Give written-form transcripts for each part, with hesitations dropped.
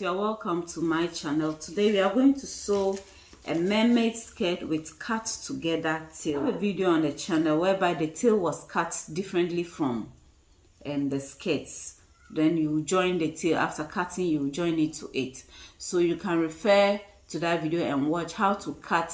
guys, you are welcome to my channel. Today we are going to sew a mermaid skirt with cut together tail. I have a video on the channel whereby the tail was cut differently from the skirts. Then you join the tail. After cutting, you join it to it. So you can refer to that video and watch how to cut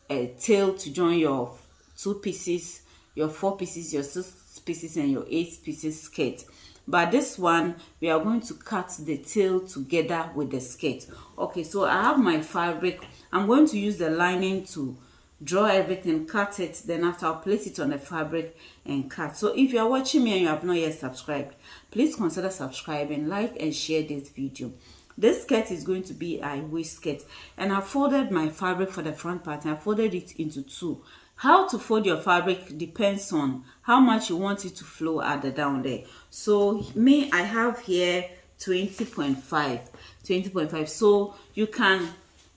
a tail to join your 2 pieces, your 4 pieces, your 6 pieces, and your 8 pieces skirt. But this one, we are going to cut the tail together with the skirt. Okay, so I have my fabric. I'm going to use the lining to draw everything, cut it, then after I'll place it on the fabric and cut. So if you are watching me and you have not yet subscribed, please consider subscribing, like and share this video. This skirt is going to be a waist skirt, and I folded my fabric for the front part and I folded it into 2. How to fold your fabric depends on how much you want it to flow at the down there. So me, I have here 20.5. So you can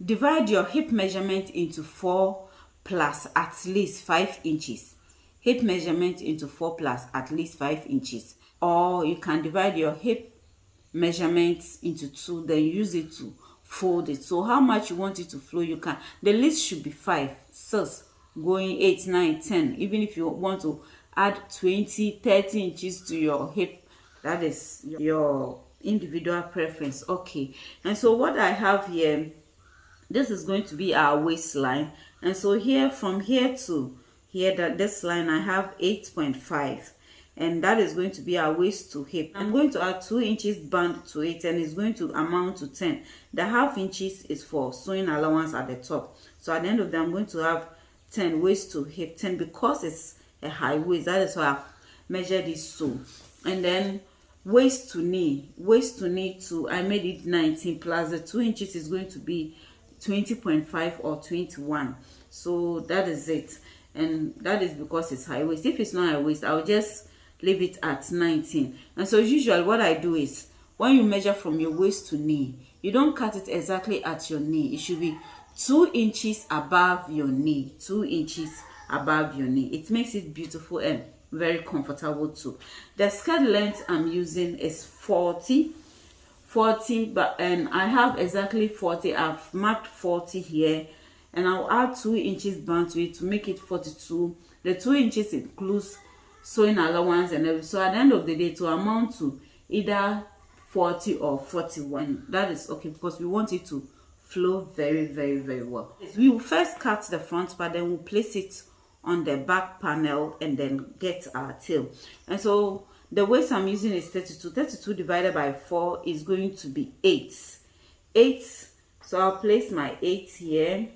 divide your hip measurement into 4 plus at least 5 inches. Hip measurement into 4 plus at least 5 inches. Or you can divide your hip measurements into 2, then use it to fold it. So how much you want it to flow, you can. The least should be 5, 6, going 8, 9, 10. Even if you want to add 20, 30 inches to your hip, that is your individual preference. Okay, and so what I have here, this is going to be our waistline. And so here, from here to here, that this line, I have 8.5, and that is going to be our waist to hip. I'm going to add 2 inches band to it, and it's going to amount to 10. The half inches is for sewing allowance at the top. So at the end of that, I'm going to have 10 waist to hip, 10, because it's a high waist. That is why I've measured it so. And then waist to knee to, I made it 19, plus the 2 inches is going to be 20.5 or 21. So that is it, and that is because it's high waist. If it's not high waist, I'll just leave it at 19. And so usually what I do is, when you measure from your waist to knee, you don't cut it exactly at your knee. It should be 2 inches above your knee. 2 inches above your knee. It makes it beautiful and very comfortable too. The skirt length I'm using is 40, but I have exactly 40. I've marked 40 here, and I'll add 2 inches band to it to make it 42. The 2 inches includes sewing allowance and everything. So at the end of the day, to amount to either 40 or 41. That is okay, because we want it to flow very, very, very well. We will first cut the front part, then we'll place it on the back panel and then get our tail. And so the waist I'm using is 32. 32 divided by 4 is going to be 8. So I'll place my 8 here.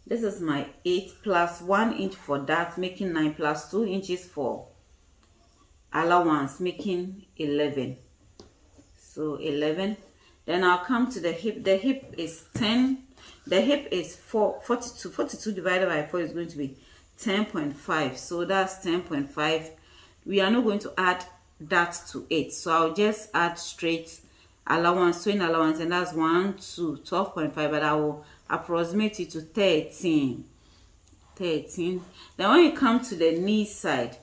This is my 8 plus 1 inch for that, making 9, plus 2 inches for allowance, making 11. So 11. Then I'll come to the hip. The hip is 10. The hip is 42. 42 divided by 4 is going to be 10.5. So that's 10.5. We are not going to add that to it. So I'll just add straight allowance, sewing allowance, and that's 1, 2, 12.5. But I will approximate it to 13. Then when you come to the knee side,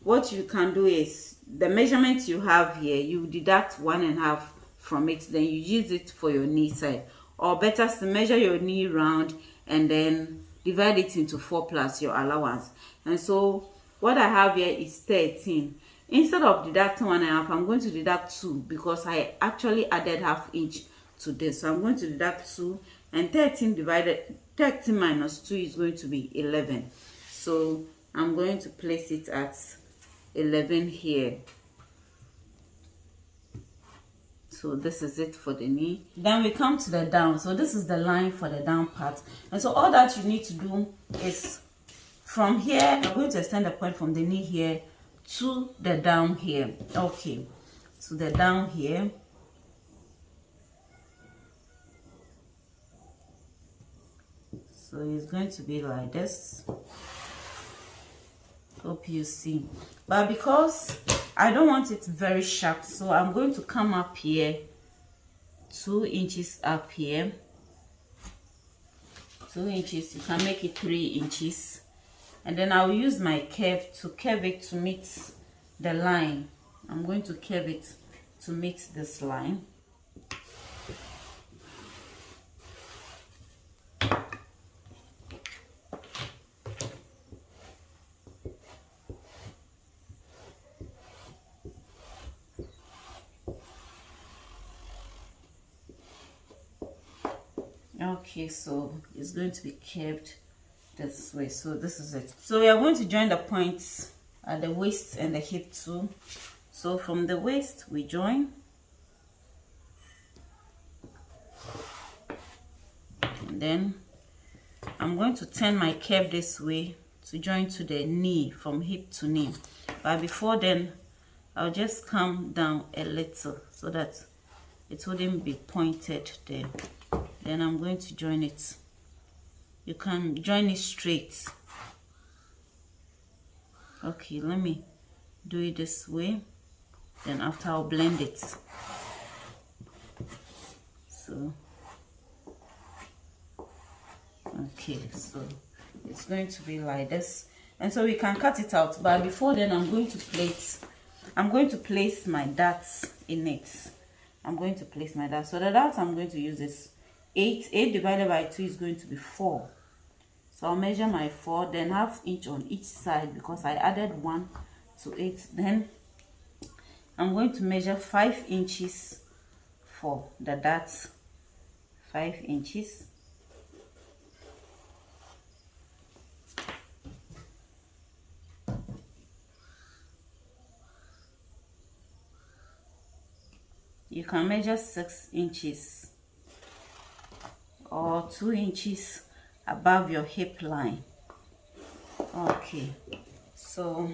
what you can do is, the measurement you have here, you deduct 1.5 from it, then you use it for your knee side. Or better to measure your knee round and then divide it into 4 plus your allowance. And so what I have here is 13. Instead of deducting 1.5, I'm going to deduct 2, because I actually added half inch to this. So I'm going to deduct 2, and 13 minus 2 is going to be 11. So I'm going to place it at 11 here. So this is it for the knee. Then we come to the down. So this is the line for the down part. And so all that you need to do is, from here, I'm going to extend the point from the knee here to the down here. Okay, so the down here. So it's going to be like this. Hope you see. But because I don't want it very sharp, so I'm going to come up here 2 inches up here. 2 inches. You can make it 3 inches. And then I'll use my curve to curve it to meet the line. I'm going to curve it to meet this line. Okay, so it's going to be curved this way. So this is it. So we are going to join the points at the waist and the hip too. So from the waist we join, and then I'm going to turn my curve this way to join to the knee, from hip to knee. But before then, I'll just come down a little so that it wouldn't be pointed there. Then I'm going to join it. You can join it straight. Okay, let me do it this way. Then after I'll blend it. So, okay, so it's going to be like this. And so we can cut it out. But before then, I'm going to place my darts in it. I'm going to place my darts. So the darts I'm going to use is 8. 8 divided by 2 is going to be 4. So I'll measure my 4, then 1/2 inch on each side because I added 1 to 8. Then I'm going to measure 5 inches for the darts. 5 inches. You can measure 6 inches or 2 inches above your hip line. Okay, so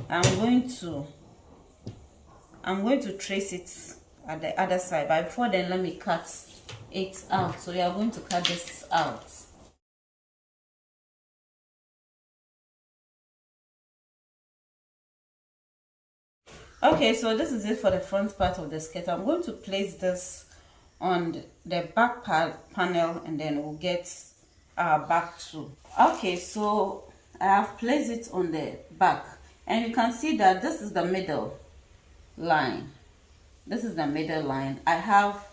I'm going to trace it at the other side, but before then let me cut it out. So we are going to cut this out. Okay, so this is it for the front part of the skirt. I'm going to place this on the back panel, and then we'll get our back too. Okay, so I have placed it on the back, and you can see that this is the middle line. This is the middle line. I have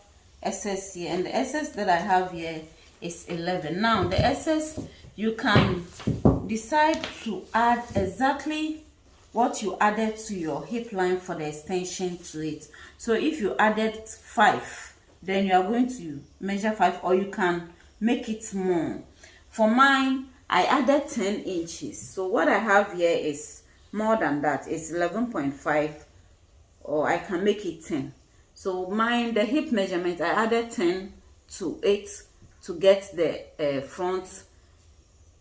SS here, and the SS that I have here is 11. Now the SS, you can decide to add exactly what you added to your hip line for the extension to it. So if you added 5, then you are going to measure 5, or you can make it more. For mine, I added 10 inches. So what I have here is more than that. It's 11.5, or I can make it 10. So mine, the hip measurement, I added 10 to 8 to get the front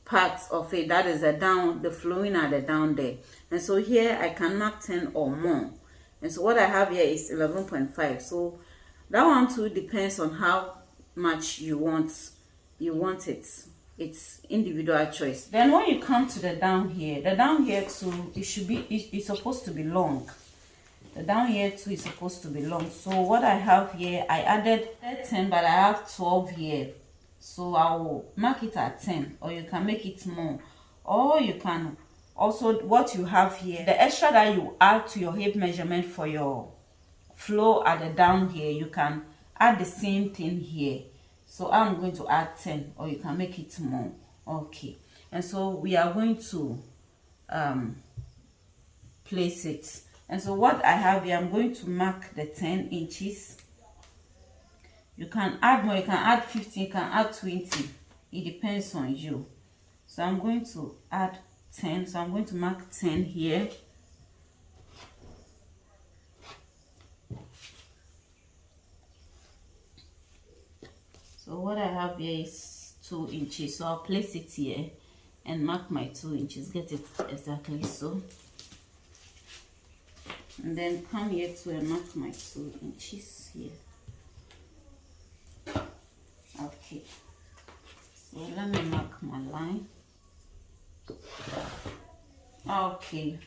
part of it. That is the down, the flowing at the down there. And so here I can mark 10 or more. And so what I have here is 11.5. So that one too depends on how much you want it. It's individual choice. Then when you come to the down here too, it's supposed to be long. The down here too is supposed to be long. So what I have here, I added 10, but I have 12 here. So I will mark it at 10, or you can make it more. Or you can also, what you have here, the extra that you add to your hip measurement for your flow at the down here, you can add the same thing here. So I'm going to add 10, or you can make it more. Okay, and so we are going to place it. And so what I have here, I'm going to mark the 10 inches. You can add more, you can add 15, you can add 20. It depends on you. So I'm going to add 10. So I'm going to mark 10 here. So what I have here is 2 inches. So I'll place it here and mark my 2 inches. Get it exactly so. And then come here to and mark my 2 inches here. Okay. So let me mark my line. Okay.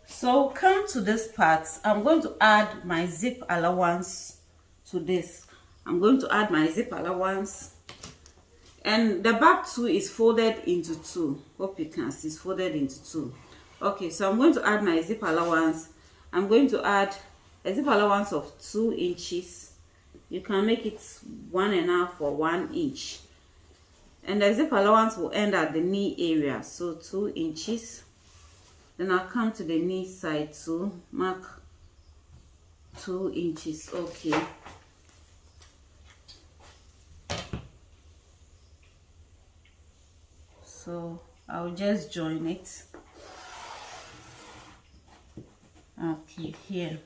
So come to this part. I'm going to add my zip allowance to this. I'm going to add my zip allowance, and the back too is folded into 2. Hope you can see, it's folded into 2. Okay, so I'm going to add my zip allowance. I'm going to add a zip allowance of 2 inches. You can make it 1.5 or 1 inch, and the zip allowance will end at the knee area, so 2 inches. Then I'll come to the knee side to mark 2 inches. Okay, so I'll just join it. Okay, here.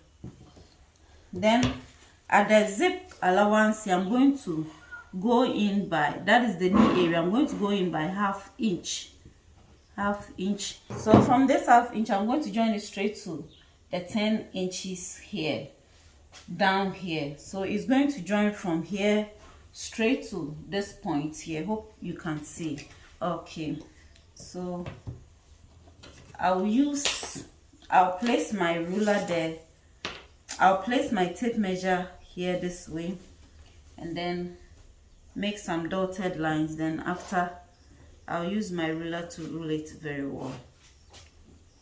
Then at the zip allowance here, I'm going to go in by, that is the knee area, I'm going to go in by ½ inch. ½ inch. So from this ½ inch, I'm going to join it straight to the 10 inches here, down here. So it's going to join from here straight to this point here. Hope you can see. Okay, so I'll place my ruler there. I'll place my tape measure here this way, and then make some dotted lines. Then after, I'll use my ruler to rule it very well.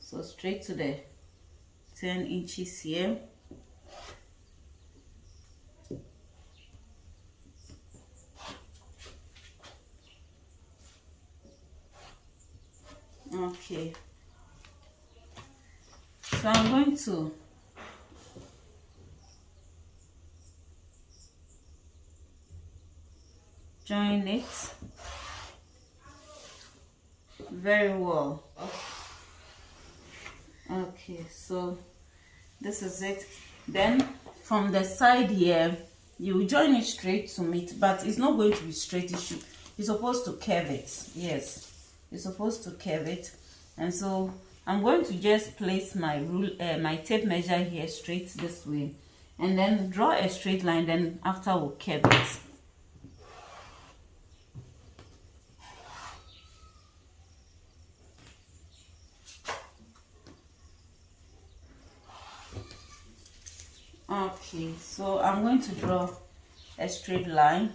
So straight to the 10 inches here. Okay, so I'm going to join it very well. Okay, so this is it. Then from the side here, you join it straight to meet, but it's not going to be straight. You're supposed to curve it. Yes, you're supposed to curve it. And so I'm going to just place my my tape measure here straight this way, and then draw a straight line. Then after, we'll curve it. Okay, so I'm going to draw a straight line.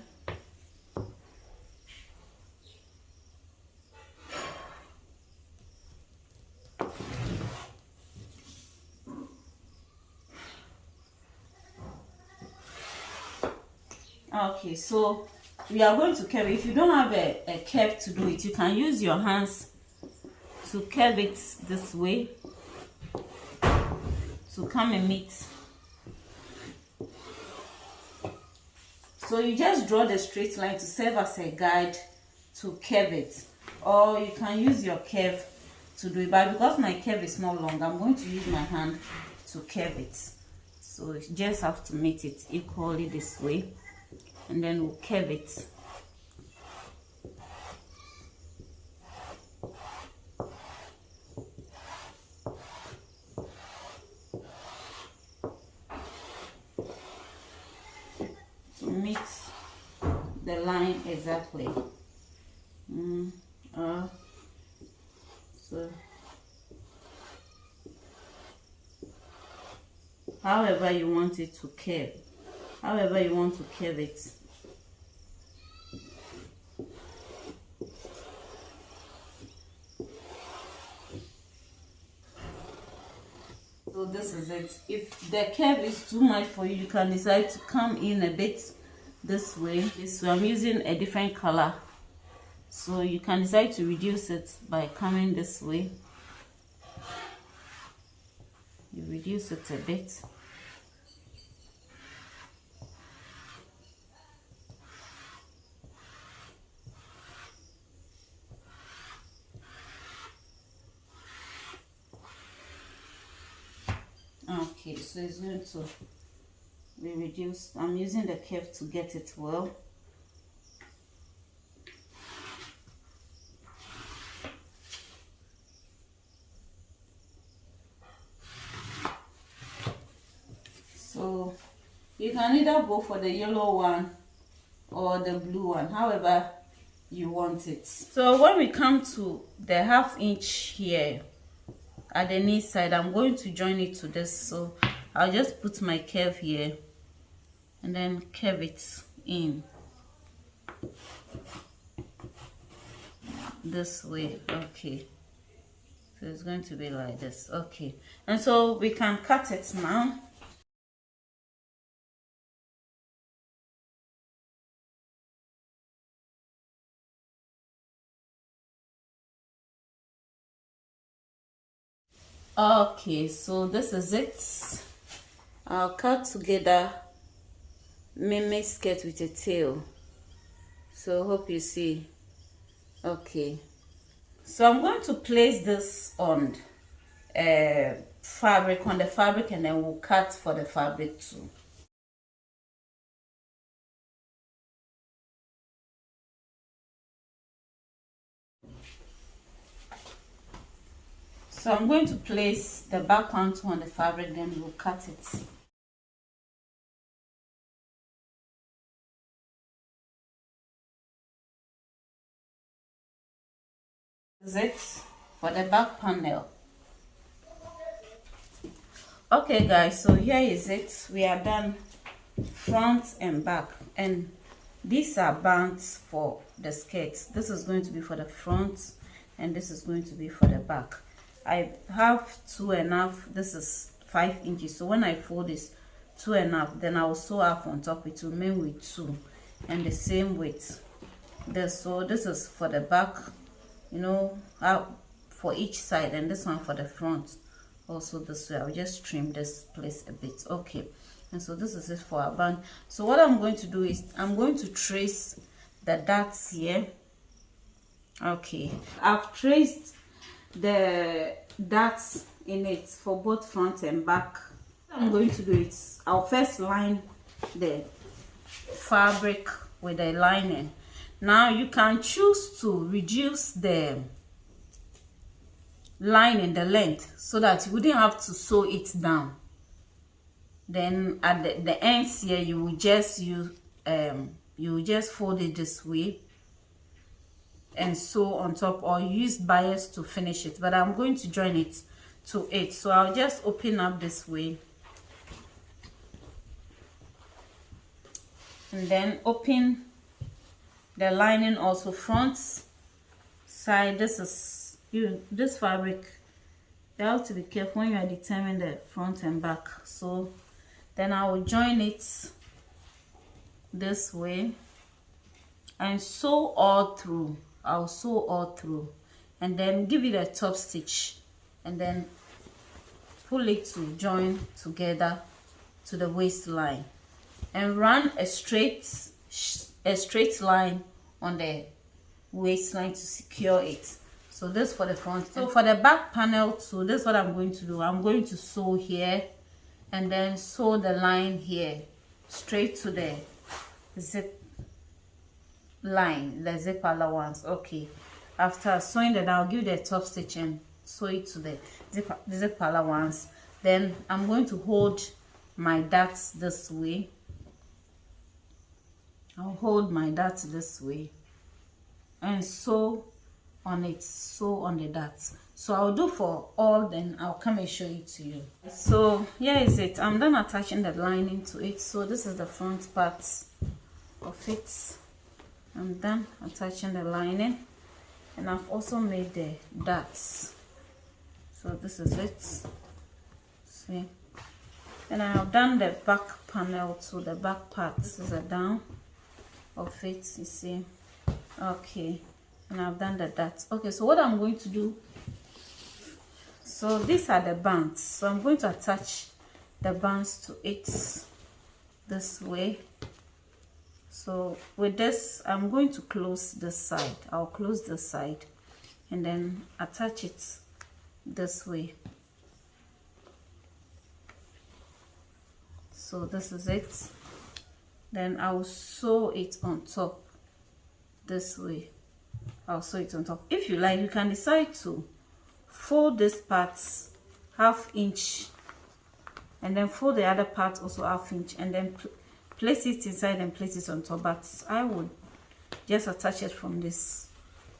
Okay, so we are going to curve. If you don't have a curve to do it, you can use your hands to curve it this way to come and meet. So you just draw the straight line to serve as a guide to curve it, or you can use your curve to do it. But because my curve is not long, I'm going to use my hand to curve it. So you just have to meet it equally this way, and then we'll curve it. To meet the line exactly. So however you want it to curve, however you want to curve it. So this is it. If the curve is too much for you, you can decide to come in a bit this way. I'm using a different color, so you can decide to reduce it by coming this way. You reduce it a bit. Okay, so it's going to be reduced. I'm using the curve to get it well. So you can either go for the yellow one or the blue one, however you want it. So when we come to the ½ inch here at the knee side, I'm going to join it to this. So I'll just put my curve here and then curve it in this way. Okay, so it's going to be like this. Okay, and so we can cut it now. Okay, so this is it. I'll cut together Mermaid skirt with a tail. So hope you see. Okay, so I'm going to place this on fabric, on the fabric, and then we'll cut for the fabric too. So I'm going to place the back panel on the fabric, then we'll cut it. This is it for the back panel. Okay guys, so here is it. We are done front and back, and these are bands for the skirts. This is going to be for the front and this is going to be for the back. I have 2.5. This is 5 inches, so when I fold this 2.5, then I will sew up on top. It will remain with 2, and the same with this. So this is for the back, you know, for each side, and this one for the front also this way. I'll just trim this place a bit. Okay, and so this is it for our band. So what I'm going to do is I'm going to trace the dots here. Okay, I've traced the dots in it for both front and back. What I'm going to do is I'll first line the fabric with the lining. Now you can choose to reduce the lining, the length, so that you wouldn't have to sew it down. Then at the ends here, you will just use you will just fold it this way and sew on top, or use bias to finish it. But I'm going to join it to it, so I'll just open up this way and then open the lining also front side. This is this fabric, you have to be careful when you are determining the front and back. So then I will join it this way and sew all through. I'll sew all through and then give it a top stitch and then pull it to join together to the waistline, and run a straight line on the waistline to secure it. So this for the front. So for the back panel too, this is what I'm going to do. I'm going to sew here and then sew the line here straight to the zip line, the zip allowance. Okay, after sewing that, I'll give the top stitch and sew it to the zip allowance. Then I'm going to hold my darts this way. I'll hold my darts this way and sew on it, sew on the darts. So I'll do for all, then I'll come and show it to you. So here is it. I'm done attaching the lining to it. So this is the front part of it. I'm done attaching the lining, and I've also made the darts. So this is it. See, and I have done the back panel to the back part. This is a down of it, you see. Okay, and I've done the darts. Okay, so what I'm going to do, so these are the bands. So I'm going to attach the bands to it this way. So with this, I'm going to close this side. I'll close this side and then attach it this way. So this is it. Then I'll sew it on top this way. I'll sew it on top. If you like, you can decide to fold this part ½ inch and then fold the other part also ½ inch and then place it inside and place it on top. But I would just attach it from this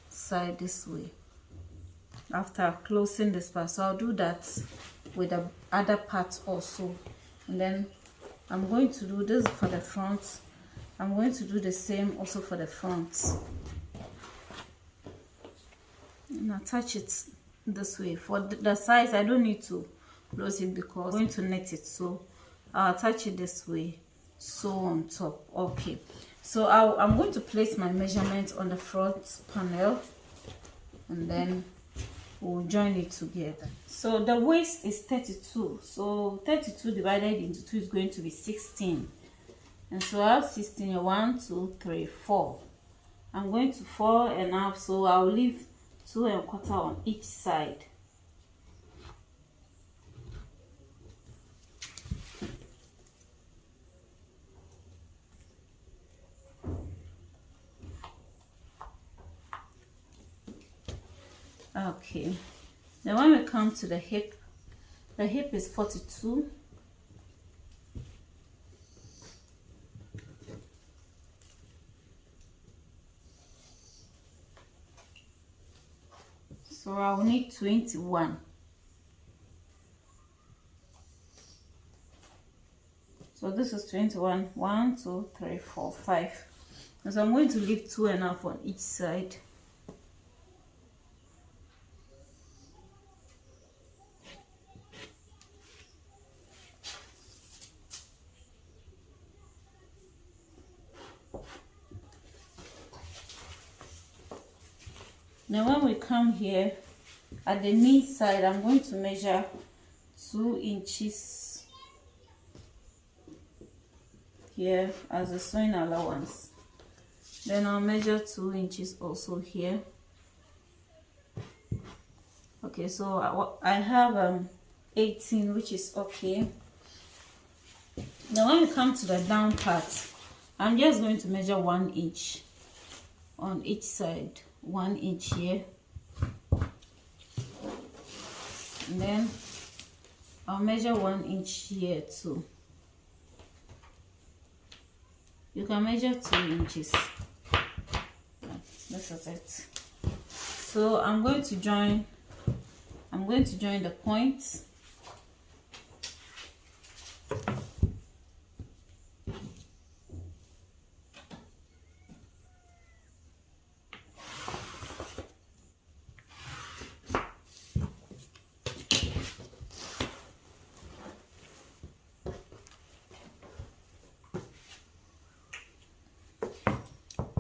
side this way after closing this part. So I'll do that with the other part also, and then I'm going to do this for the front. I'm going to do the same also for the front and attach it this way. For the size, I don't need to close it because I'm going to knit it, so I'll attach it this way, sew on top. Okay, so I'm going to place my measurement on the front panel, and then we'll join it together. So the waist is 32, so 32 divided into 2 is going to be 16. And so I have 16 here, 1 2 3 4. I'm going to 4.5, so I'll leave 2 1/4 on each side. Okay, then when we come to the hip is 42. So I will need 21. So this is 21. 1 2 3 4 5. And so I'm going to leave 2 1/2 on each side. Now when we come here at the knee side, I'm going to measure 2 inches here as a sewing allowance. Then I'll measure 2 inches also here. Okay, so I have 18, which is okay. Now when we come to the down part, I'm just going to measure 1 inch on each side. 1 inch here, and then I'll measure 1 inch here too. You can measure 2 inches. This is it. So I'm going to join the points.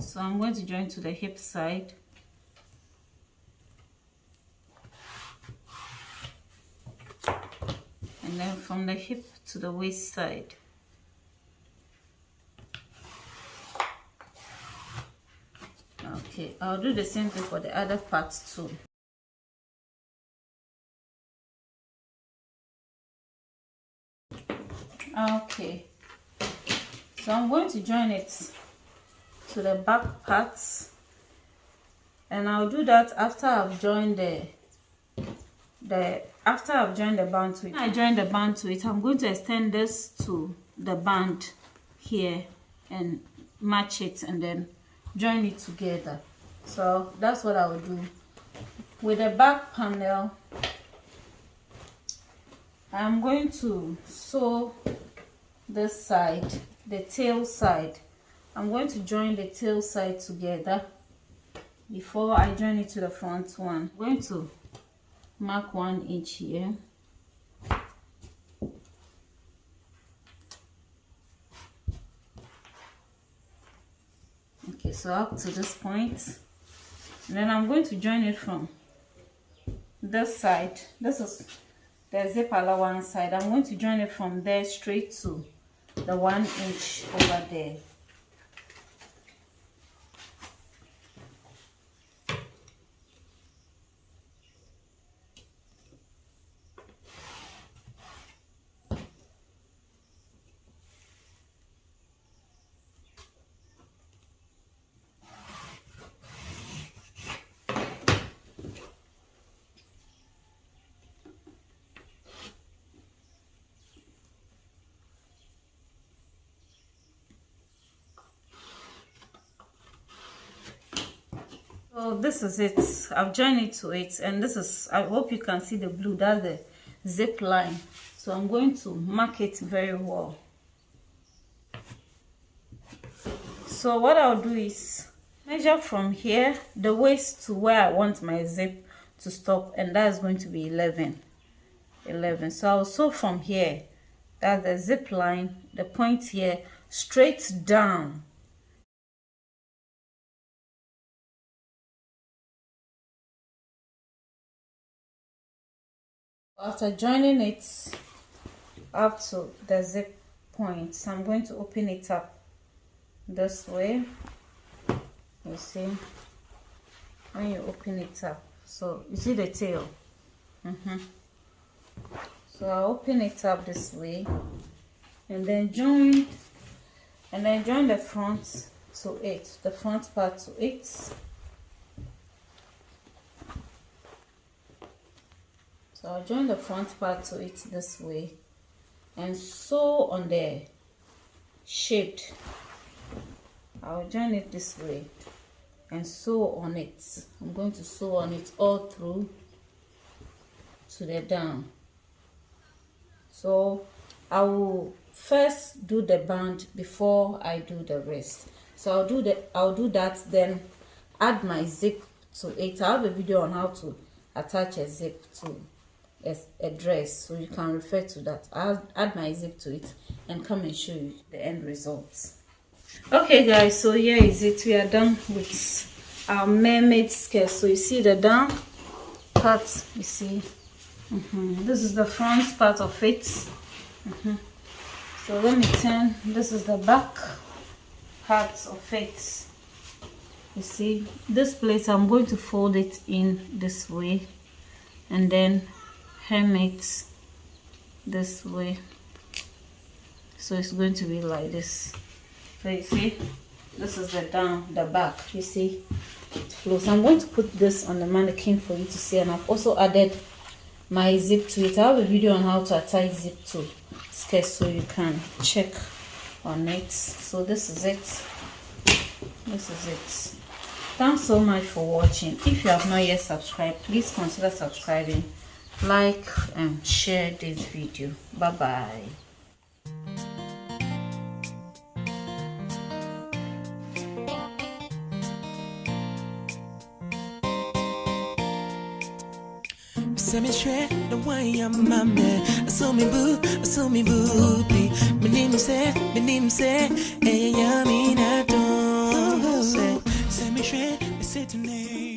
So I'm going to join to the hip side. And then from the hip to the waist side. Okay, I'll do the same thing for the other parts too. Okay, so I'm going to join it to the back parts, and I'll do that after I've joined the band to it. When I join the band to it, I'm going to extend this to the band here and match it and then join it together. So that's what I will do. With the back panel, I'm going to sew this side, the tail side. I'm going to join the tail side together before I join it to the front one. I'm going to mark 1 inch here. Okay, so up to this point. And then I'm going to join it from this side. This is the zip allowance side. I'm going to join it from there straight to the 1 inch over there. So this is it. I've joined it to it, and this is, I hope you can see the blue, that's the zip line. So I'm going to mark it very well. So what I'll do is measure from here the waist to where I want my zip to stop, and that's going to be 11. So I'll sew from here, that's the zip line, the point here, straight down. After joining it up to the zip point, I'm going to open it up this way. You see, when you open it up, so you see the tail. So I open it up this way, and then join the front to it, the front part to it. So I'll join the front part to it this way and sew on the shaped. I'll join it this way and sew on it. I'm going to sew on it all through to the down. So I will first do the band before I do the rest. So I'll do that, then add my zip to it. I have a video on how to attach a zip to a dress, so you can refer to that. I'll add my zip to it and come and show you the end results. Okay guys, so here is it. We are done with our mermaid skirt. So you see the down part, you see, this is the front part of it. So let me turn. This is the back part of it. You see this place, I'm going to fold it in this way and then hem it this way, so it's going to be like this. So you see, this is the down, the back, you see it flows. I'm going to put this on the mannequin for you to see, and I've also added my zip to it. I have a video on how to attach zip to skirts, so you can check on it. So this is it. This is it. Thanks so much for watching. If you have not yet subscribed, please consider subscribing, like and share this video. Bye bye. Send me straight the way I'm my man. I saw me booty. My name say, hey, I mean I don't say. Send me straight, say to me.